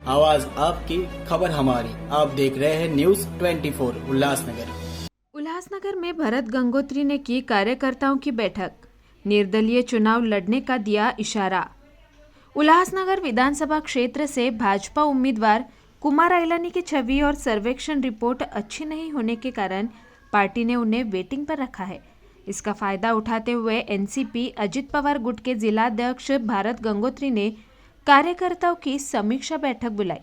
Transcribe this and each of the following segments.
आवाज आपकी, खबर हमारी। आप देख रहे हैं न्यूज 24 उल्लासनगर। उल्लासनगर में भरत गंगोत्री ने की कार्यकर्ताओं की बैठक, निर्दलीय चुनाव लड़ने का दिया इशारा। उल्लासनगर विधानसभा क्षेत्र से भाजपा उम्मीदवार कुमार आइलानी की छवि और सर्वेक्षण रिपोर्ट अच्छी नहीं होने के कारण पार्टी ने उन्हें वेटिंग पर रखा है। इसका फायदा उठाते हुए एनसीपी अजित पवार गुट के जिलाध्यक्ष भारत गंगोत्री ने कार्यकर्ताओं की समीक्षा बैठक बुलाई।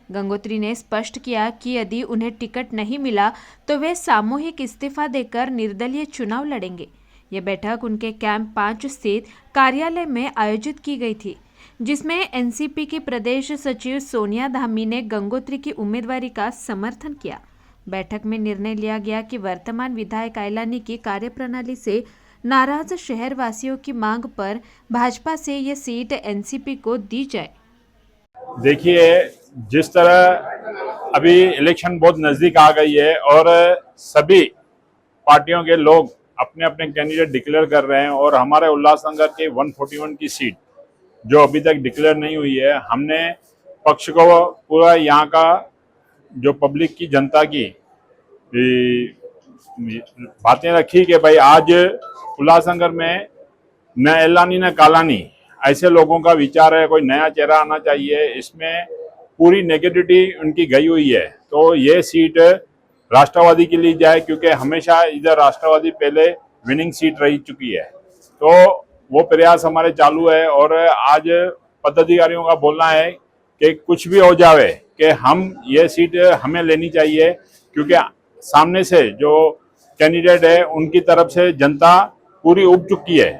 गंगोत्री ने स्पष्ट किया कि यदि उन्हें टिकट नहीं मिला तो वे सामूहिक इस्तीफा देकर निर्दलीय चुनाव लड़ेंगे। ये बैठक उनके कैंप 5 स्थित कार्यालय में आयोजित की गई थी, जिसमें एनसीपी की प्रदेश सचिव सोनिया धामी ने गंगोत्री की उम्मीदवारी का समर्थन किया। बैठक में निर्णय लिया गया कि वर्तमान विधायक आइलानी की कार्यप्रणाली से नाराज शहरवासियों की मांग पर भाजपा से ये सीट एनसीपी को दी जाए। देखिए, जिस तरह अभी इलेक्शन बहुत नज़दीक आ गई है और सभी पार्टियों के लोग अपने अपने कैंडिडेट डिक्लेयर कर रहे हैं और हमारे उल्लासनगर के 141 की सीट जो अभी तक डिक्लेयर नहीं हुई है, हमने पक्ष को पूरा यहाँ का जो पब्लिक की जनता की बातें रखी कि भाई आज उल्लासनगर में न एलानी न कालानी ऐसे लोगों का विचार है, कोई नया चेहरा आना चाहिए। इसमें पूरी नेगेटिविटी उनकी गई हुई है, तो ये सीट राष्ट्रवादी के लिए जाए, क्योंकि हमेशा इधर राष्ट्रवादी पहले विनिंग सीट रही चुकी है। तो वो प्रयास हमारे चालू है और आज पदाधिकारियों का बोलना है कि कुछ भी हो जावे कि हम ये सीट हमें लेनी चाहिए, क्योंकि सामने से जो कैंडिडेट है उनकी तरफ से जनता पूरी उब चुकी है,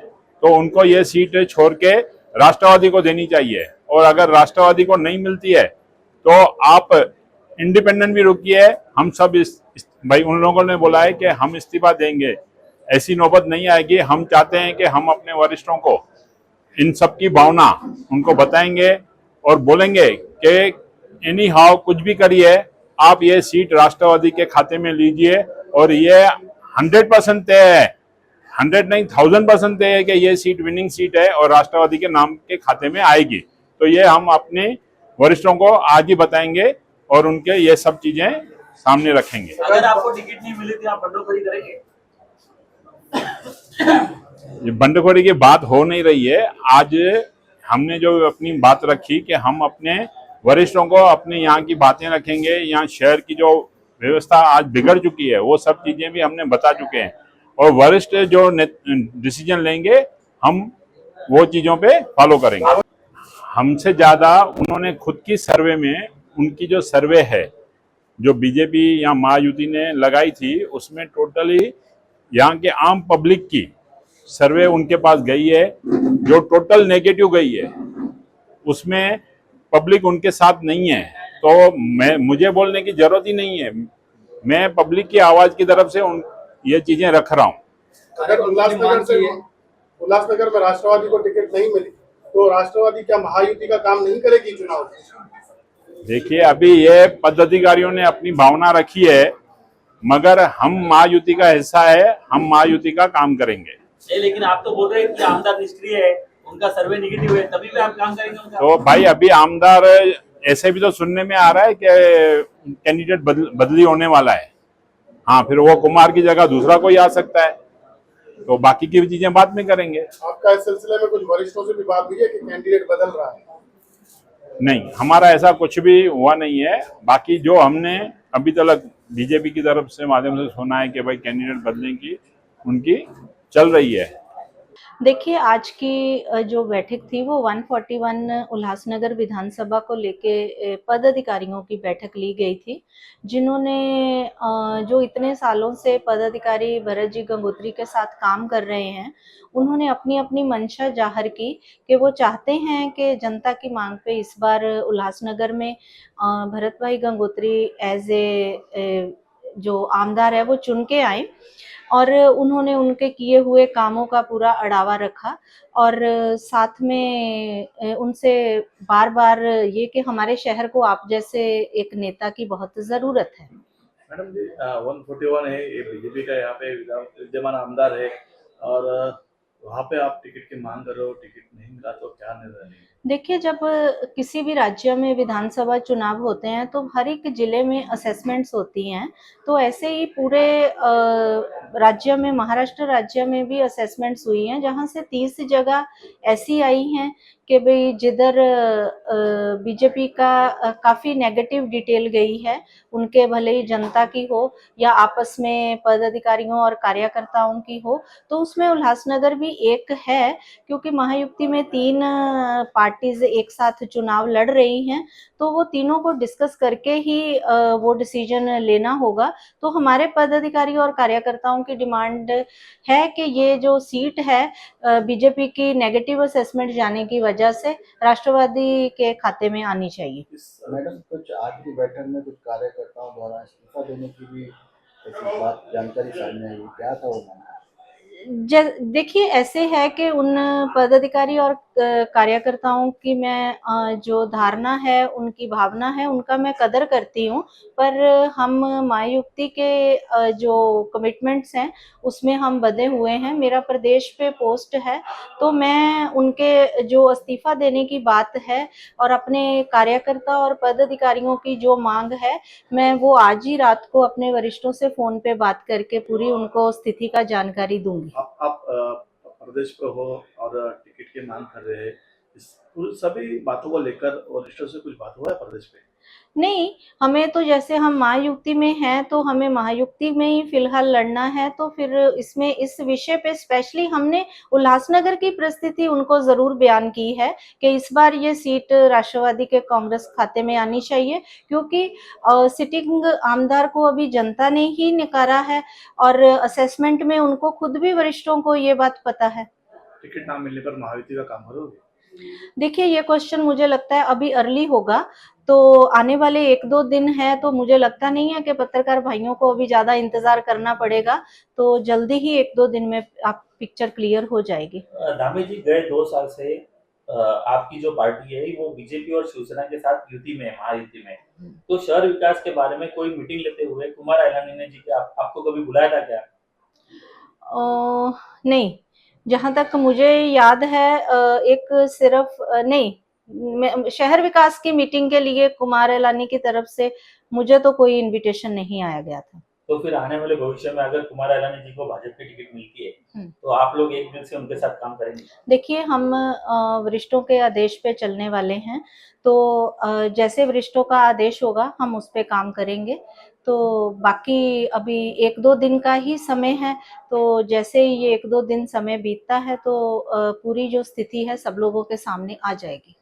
तो उनको ये सीट छोड़ के राष्ट्रवादी को देनी चाहिए। और अगर राष्ट्रवादी को नहीं मिलती है तो आप इंडिपेंडेंट भी रुकिए। हम सब भाई उन लोगों ने बोला है कि हम इस्तीफा देंगे, ऐसी नौबत नहीं आएगी। हम चाहते हैं कि हम अपने वरिष्ठों को इन सब की भावना उनको बताएंगे और बोलेंगे कि एनी हाउ कुछ भी करिए, आप ये सीट राष्ट्रवादी के खाते में लीजिए। और ये 100% तय है, 100 नहीं 1000% तय है कि ये सीट विनिंग सीट है और राष्ट्रवादी के नाम के खाते में आएगी। तो ये हम अपने वरिष्ठों को आज ही बताएंगे और उनके ये सब चीजें सामने रखेंगे। अगर आपको टिकट नहीं मिली तो आप बंडखोरी करेंगे? ये बंडखोरी की बात हो नहीं रही है। आज हमने जो अपनी बात रखी कि हम अपने वरिष्ठों को अपने यहाँ की बातें रखेंगे। यहाँ शहर की जो व्यवस्था आज बिगड़ चुकी है वो सब चीजें भी हमने बता चुके हैं और वरिष्ठ जो डिसीजन लेंगे हम वो चीजों पे फॉलो करेंगे। हमसे ज्यादा उन्होंने खुद की सर्वे में, उनकी जो सर्वे है जो बीजेपी या महायुति ने लगाई थी, उसमें टोटली यहाँ के आम पब्लिक की सर्वे उनके पास गई है, जो टोटल नेगेटिव गई है उसमें पब्लिक उनके साथ नहीं है। तो मुझे बोलने की जरूरत ही नहीं है, मैं पब्लिक की आवाज की तरफ से ये चीजें रख रहा हूँ। अगर उल्लासनगर में राष्ट्रवादी को टिकट नहीं मिली तो राष्ट्रवादी क्या महायुति का काम नहीं करेगी चुनाव? देखिए, अभी ये पदाधिकारियों ने अपनी भावना रखी है, मगर हम महायुति का हिस्सा है, हम महायुति का काम करेंगे। लेकिन आप तो बोल रहे हैं कि आमदार निष्क्रिय है, उनका सर्वे नेगेटिव है, तभी भी आप काम करेंगे उनका? तो भाई अभी आमदार ऐसे भी तो सुनने में आ रहा है कि कैंडिडेट बदली होने वाला है। हाँ, फिर वो कुमार की जगह दूसरा कोई आ सकता है, तो बाकी की चीजें बाद में करेंगे। आपका इस सिलसिले में कुछ वरिष्ठों से भी बात हुई है कि कैंडिडेट बदल रहा है? नहीं, हमारा ऐसा कुछ भी हुआ नहीं है। बाकी जो हमने अभी तक बीजेपी की तरफ से माध्यम से सुना है कि भाई कैंडिडेट बदलने की उनकी चल रही है। देखिए, आज की जो बैठक थी वो 141 उल्लासनगर विधानसभा को लेके पदाधिकारियों की बैठक ली गई थी, जिन्होंने जो इतने सालों से पदाधिकारी भरत जी गंगोत्री के साथ काम कर रहे हैं, उन्होंने अपनी अपनी मंशा जाहिर की कि वो चाहते हैं कि जनता की मांग पे इस बार उल्लासनगर में भरत भाई गंगोत्री एज ए जो आमदार है वो चुन के आए। और उन्होंने उनके किए हुए कामों का पूरा अड़ावा रखा और साथ में उनसे बार बार ये कि हमारे शहर को आप जैसे एक नेता की बहुत ज़रूरत है। मैडम जी, 141 है, ये बीजेपी का यहाँ पे विद्यमान आमदार है और वहाँ पे आप टिकट की मांग कर रहे हो, टिकट नहीं मिला तो क्या निर्णय लेंगे? देखिए, जब किसी भी राज्य में विधानसभा चुनाव होते हैं तो हर एक जिले में असेसमेंट्स होती हैं। तो ऐसे ही पूरे राज्य में, महाराष्ट्र राज्य में भी असेसमेंट्स हुई हैं, जहाँ से 30 जगह ऐसी आई हैं कि भाई जिधर बीजेपी का काफ़ी नेगेटिव डिटेल गई है, उनके भले ही जनता की हो या आपस में पदाधिकारियों और कार्यकर्ताओं की हो, तो उसमें उल्लासनगर भी एक है, क्योंकि महायुति में 3 पार्टीज एक साथ चुनाव लड़ रही हैं, तो वो तीनों को डिस्कस करके ही वो डिसीजन लेना होगा। तो हमारे पदाधिकारी और कार्यकर्ताओं की डिमांड है कि ये जो सीट है बीजेपी की नेगेटिव असेसमेंट जाने की वजह से राष्ट्रवादी के खाते में आनी चाहिए। मैडम, कुछ आज की बैठक में कुछ कार्यकर्ताओं द्वारा इस्तीफा देने की भी ऐसी बात जानकारी सामने आई, क्या था वो मामला? देखिए, ऐसे है कि उन पदाधिकारी और कार्यकर्ताओं की मैं जो धारणा है, उनकी भावना है, उनका मैं कदर करती हूँ। पर हम महायुक्ति के जो कमिटमेंट्स हैं, उसमें हम बंधे हुए हैं। मेरा प्रदेश पे पोस्ट है, तो मैं उनके जो इस्तीफा देने की बात है और अपने कार्यकर्ता और पदाधिकारियों की जो मांग है, मैं वो आज ही रात को अपने वरिष्ठों से फ़ोन पे बात करके पूरी उनको स्थिति का जानकारी दूँगी। आप प्रदेश पे हो और टिकट की मांग कर रहे हैं, इस उन सभी बातों को लेकर वरिष्ठों से कुछ बात हुआ है प्रदेश पे? नहीं, हमें तो जैसे हम महायुक्ति में हैं, तो हमें महायुक्ति में ही फ़िलहाल लड़ना है, तो फिर इसमें इस विषय पे स्पेशली हमने उल्लासनगर की परिस्थिति उनको ज़रूर बयान की है कि इस बार ये सीट राष्ट्रवादी के कांग्रेस खाते में आनी चाहिए, क्योंकि सिटिंग आमदार को अभी जनता ने ही नकारा है और असेसमेंट में उनको खुद भी वरिष्ठों को ये बात पता है। टिकट ना मिलने पर महायुति का काम करोगे? देखिए, ये क्वेश्चन मुझे लगता है अभी अर्ली होगा, तो आने वाले 1-2 दिन हैं, तो मुझे लगता नहीं है कि पत्रकार भाइयों को अभी ज़्यादा इंतज़ार करना पड़ेगा, तो जल्दी ही 1-2 दिन में आप पिक्चर क्लियर हो जाएगी। धामी जी, गए 2 साल से आपकी जो पार्टी है वो बीजेपी और शिवसेना के साथ युति में है, महायुति में। तो शहर विकास के बारे में कोई मीटिंग लेते हुए कुमार ऐलानी ने जी के आपको कभी बुलाया था क्या? नहीं, जहाँ तक मुझे याद है एक सिर्फ नहीं, शहर विकास की मीटिंग के लिए कुमार ऐलानी की तरफ से मुझे तो कोई इनविटेशन नहीं आया गया था। तो फिर आने वाले भविष्य में अगर कुमार ऐलानी जी को भाजपा की टिकट मिलती है, तो आप लोग एक दिल से उनके साथ काम करेंगे? देखिए, हम वरिष्ठों के आदेश पे चलने वाले हैं, तो जैसे वरिष्ठों का आदेश होगा हम उस पे काम करेंगे। तो बाकी अभी 1-2 दिन का ही समय है, तो जैसे ही ये 1-2 दिन समय बीतता है तो पूरी जो स्थिति है सब लोगों के सामने आ जाएगी।